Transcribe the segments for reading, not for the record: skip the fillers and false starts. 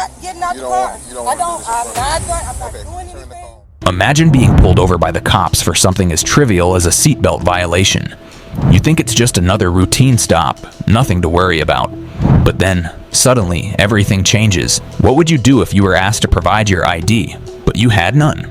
not getting out the car. I'm not doing anything. Imagine being pulled over by the cops for something as trivial as a seatbelt violation. You think it's just another routine stop, nothing to worry about. But then, suddenly, everything changes. What would you do if you were asked to provide your ID, but you had none?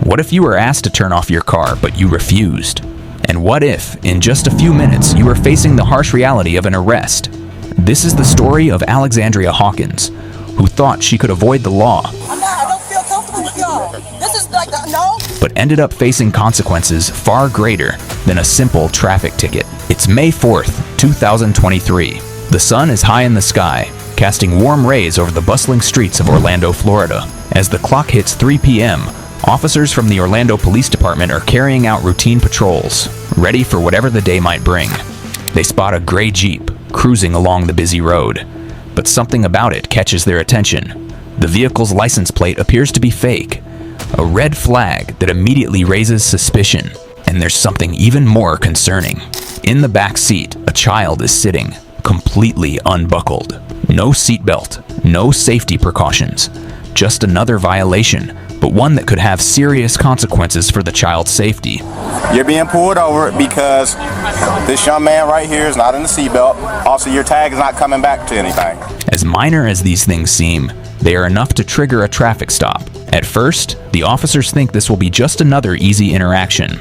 What if you were asked to turn off your car, but you refused? And what if, in just a few minutes, you were facing the harsh reality of an arrest? This is the story of Alexandria Hawkins, who thought she could avoid the law, I don't feel comfortable with y'all. This is like, no. but ended up facing consequences far greater than a simple traffic ticket. It's May 4th, 2023. The sun is high in the sky, casting warm rays over the bustling streets of Orlando, Florida. As the clock hits 3 p.m., officers from the Orlando Police Department are carrying out routine patrols, ready for whatever the day might bring. They spot a gray Jeep cruising along the busy road, but something about it catches their attention. The vehicle's license plate appears to be fake, a red flag that immediately raises suspicion. And there's something even more concerning. In the back seat, a child is sitting, completely unbuckled. No seatbelt, no safety precautions. Just another violation, but one that could have serious consequences for the child's safety. You're being pulled over because this young man right here is not in the seatbelt. Also, your tag is not coming back to anything. As minor as these things seem, they are enough to trigger a traffic stop. At first, the officers think this will be just another easy interaction.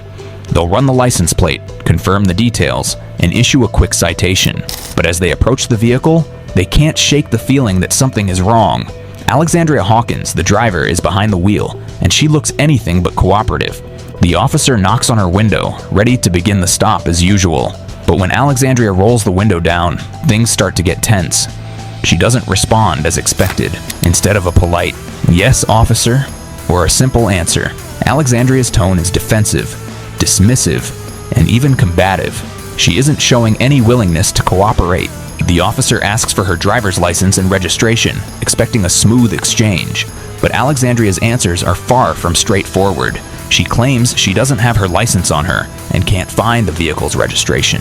They'll run the license plate, confirm the details, and issue a quick citation. But as they approach the vehicle, they can't shake the feeling that something is wrong. Alexandria Hawkins, the driver, is behind the wheel, and she looks anything but cooperative. The officer knocks on her window, ready to begin the stop as usual. But when Alexandria rolls the window down, things start to get tense. She doesn't respond as expected. Instead of a polite, "Yes, officer," or a simple answer, Alexandria's tone is defensive, dismissive, and even combative. She isn't showing any willingness to cooperate. The officer asks for her driver's license and registration, expecting a smooth exchange. But Alexandria's answers are far from straightforward. She claims she doesn't have her license on her and can't find the vehicle's registration.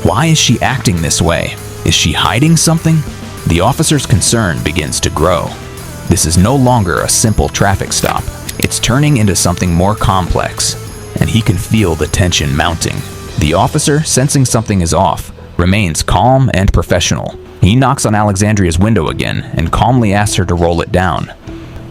Why is she acting this way? Is she hiding something? The officer's concern begins to grow. This is no longer a simple traffic stop. It's turning into something more complex, and he can feel the tension mounting. The officer, sensing something is off, remains calm and professional. He knocks on Alexandria's window again and calmly asks her to roll it down.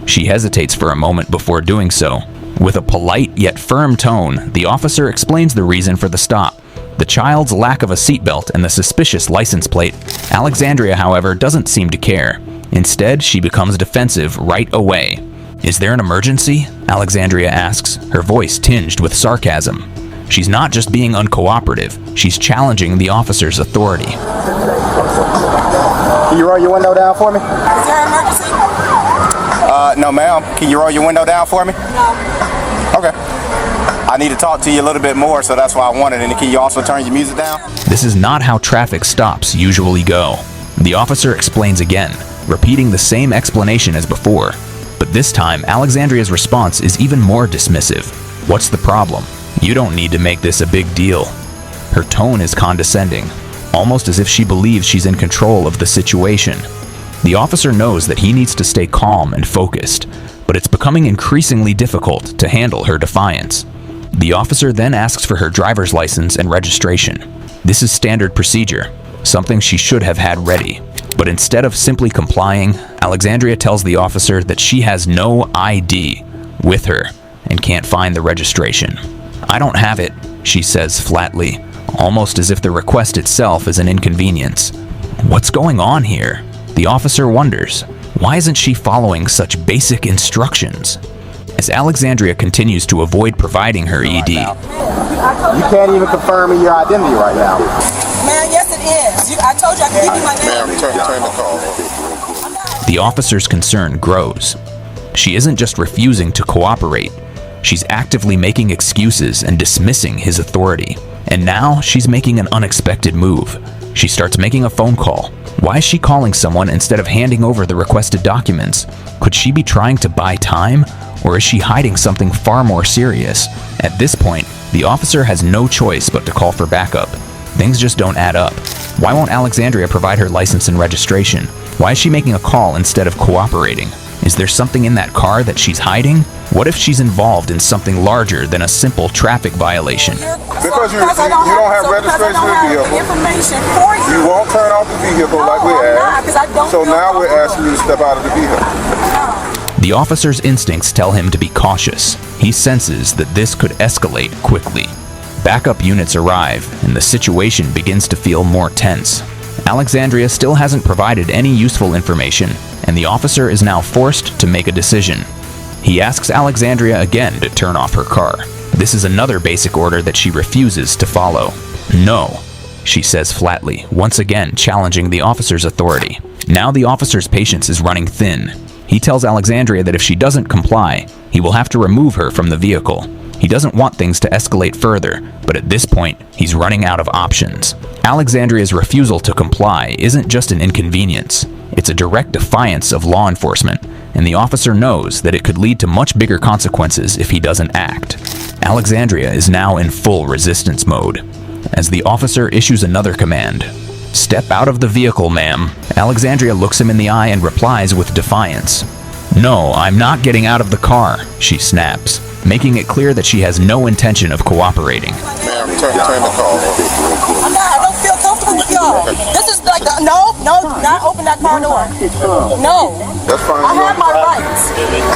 She hesitates for a moment before doing so. With a polite yet firm tone, the officer explains the reason for the stop: the child's lack of a seatbelt and the suspicious license plate. Alexandria, however, doesn't seem to care. Instead, she becomes defensive right away. "Is there an emergency?" Alexandria asks, her voice tinged with sarcasm. She's not just being uncooperative, she's challenging the officer's authority. Can you roll your window down for me? Is there an emergency? No, ma'am. Can you roll your window down for me? No. Okay. I need to talk to you a little bit more, so that's why I wanted. And can you also turn your music down? This is not how traffic stops usually go. The officer explains again, repeating the same explanation as before. But this time, Alexandria's response is even more dismissive. "What's the problem? You don't need to make this a big deal." Her tone is condescending, almost as if she believes she's in control of the situation. The officer knows that he needs to stay calm and focused, but it's becoming increasingly difficult to handle her defiance. The officer then asks for her driver's license and registration. This is standard procedure, something she should have had ready. But instead of simply complying, Alexandria tells the officer that she has no ID with her and can't find the registration. "I don't have it," she says flatly, almost as if the request itself is an inconvenience. What's going on here? The officer wonders. Why isn't she following such basic instructions? As Alexandria continues to avoid providing her ED, You can't even confirm your identity right now. Man, yes it is. I told you I could give you my name. Turn the call. the officer's concern grows. She isn't just refusing to cooperate, she's actively making excuses and dismissing his authority. And now she's making an unexpected move. She starts making a phone call. Why is she calling someone instead of handing over the requested documents? Could she be trying to buy time? Or is she hiding something far more serious? At this point, the officer has no choice but to call for backup. Things just don't add up. Why won't Alexandria provide her license and registration? Why is she making a call instead of cooperating? Is there something in that car that she's hiding? What if she's involved in something larger than a simple traffic violation? Because you don't have registration of the vehicle. Information for you. You won't turn off the vehicle like we asked. So now we're asking you to step out of the vehicle. The officer's instincts tell him to be cautious. He senses that this could escalate quickly. Backup units arrive, and the situation begins to feel more tense. Alexandria still hasn't provided any useful information, and the officer is now forced to make a decision. He asks Alexandria again to turn off her car. This is another basic order that she refuses to follow. No, she says flatly, once again challenging the officer's authority. Now the officer's patience is running thin. He tells Alexandria that if she doesn't comply, he will have to remove her from the vehicle. He doesn't want things to escalate further, but at this point, he's running out of options. Alexandria's refusal to comply isn't just an inconvenience. It's a direct defiance of law enforcement, and the officer knows that it could lead to much bigger consequences if he doesn't act. Alexandria is now in full resistance mode. As the officer issues another command, "Step out of the vehicle, ma'am," Alexandria looks him in the eye and replies with defiance. "No, I'm not getting out of the car," she snaps, making it clear that she has no intention of cooperating. Ma'am, turn the call off. I don't feel comfortable with y'all. This is like, no, not open that car door. No. That's fine. I have my rights.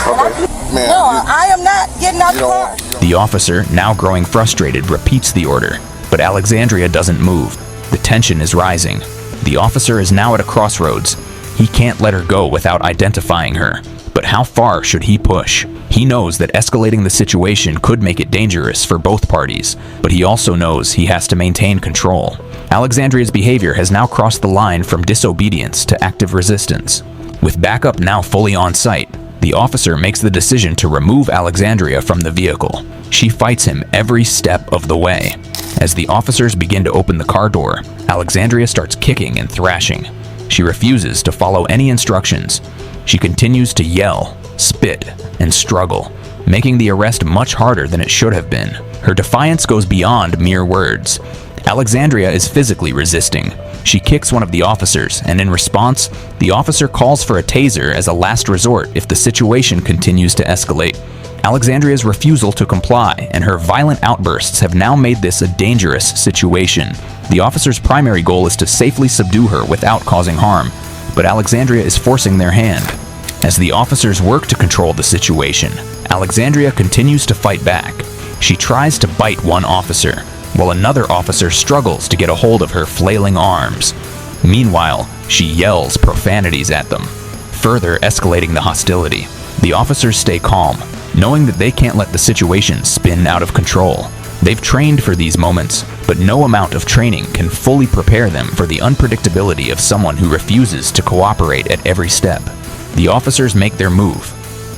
Okay. Ma'am, No, I am not getting out the car. The officer, now growing frustrated, repeats the order, but Alexandria doesn't move. The tension is rising. The officer is now at a crossroads. He can't let her go without identifying her. But how far should he push? He knows that escalating the situation could make it dangerous for both parties, but he also knows he has to maintain control. Alexandria's behavior has now crossed the line from disobedience to active resistance. With backup now fully on site, the officer makes the decision to remove Alexandria from the vehicle. She fights him every step of the way. As the officers begin to open the car door, Alexandria starts kicking and thrashing. She refuses to follow any instructions. She continues to yell, spit, and struggle, making the arrest much harder than it should have been. Her defiance goes beyond mere words. Alexandria is physically resisting. She kicks one of the officers, and in response, the officer calls for a taser as a last resort if the situation continues to escalate. Alexandria's refusal to comply and her violent outbursts have now made this a dangerous situation. The officer's primary goal is to safely subdue her without causing harm, but Alexandria is forcing their hand. As the officers work to control the situation, Alexandria continues to fight back. She tries to bite one officer, while another officer struggles to get a hold of her flailing arms. Meanwhile, she yells profanities at them, further escalating the hostility. The officers stay calm, knowing that they can't let the situation spin out of control. They've trained for these moments, but no amount of training can fully prepare them for the unpredictability of someone who refuses to cooperate at every step. The officers make their move.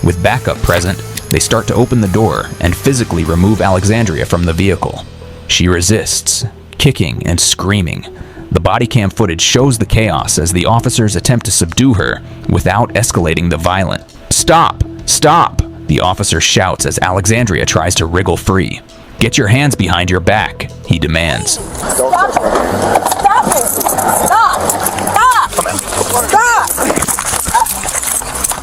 With backup present, they start to open the door and physically remove Alexandria from the vehicle. She resists, kicking and screaming. The body cam footage shows the chaos as the officers attempt to subdue her without escalating the violence. "Stop! Stop!" the officer shouts as Alexandria tries to wriggle free. "Get your hands behind your back," he demands. Stop it! Stop it! Stop! Stop! Stop!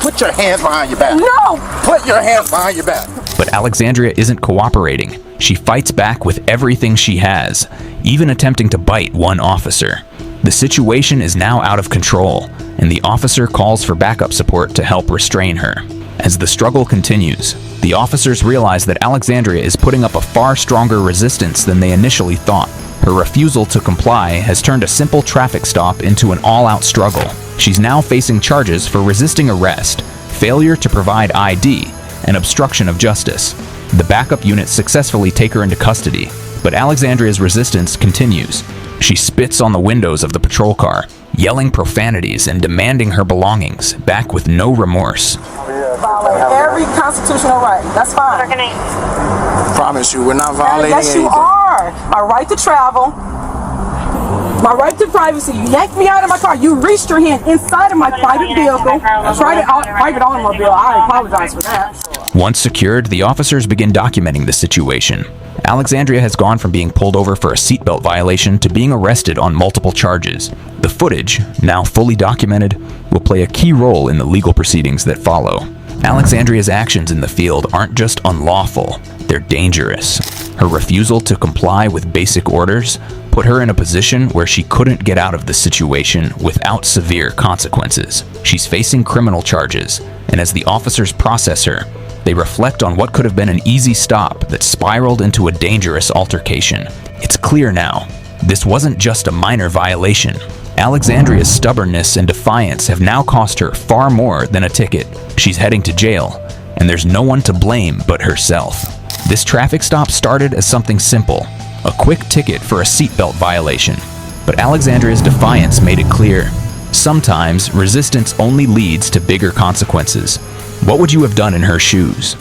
put your hands behind your back. No! Put your hands behind your back. But Alexandria isn't cooperating. She fights back with everything she has, even attempting to bite one officer. The situation is now out of control, and the officer calls for backup support to help restrain her. As the struggle continues, the officers realize that Alexandria is putting up a far stronger resistance than they initially thought. Her refusal to comply has turned a simple traffic stop into an all-out struggle. She's now facing charges for resisting arrest, failure to provide ID, and obstruction of justice. The backup units successfully take her into custody, but Alexandria's resistance continues. She spits on the windows of the patrol car, yelling profanities and demanding her belongings back with no remorse. Violate every constitutional right. That's fine. Promise you, we're not violating Yes, you anything. are. My right to travel, my right to privacy. You yanked me out of my car. You reached your hand inside of my private vehicle, private automobile. I apologize for that. Once secured, the officers begin documenting the situation. Alexandria has gone from being pulled over for a seatbelt violation to being arrested on multiple charges. The footage, now fully documented, will play a key role in the legal proceedings that follow. Alexandria's actions in the field aren't just unlawful, they're dangerous. Her refusal to comply with basic orders put her in a position where she couldn't get out of the situation without severe consequences. She's facing criminal charges, and as the officers process her, they reflect on what could have been an easy stop that spiraled into a dangerous altercation. It's clear now, this wasn't just a minor violation. Alexandria's stubbornness and defiance have now cost her far more than a ticket. She's heading to jail, and there's no one to blame but herself. This traffic stop started as something simple, a quick ticket for a seatbelt violation. But Alexandria's defiance made it clear, sometimes resistance only leads to bigger consequences. What would you have done in her shoes?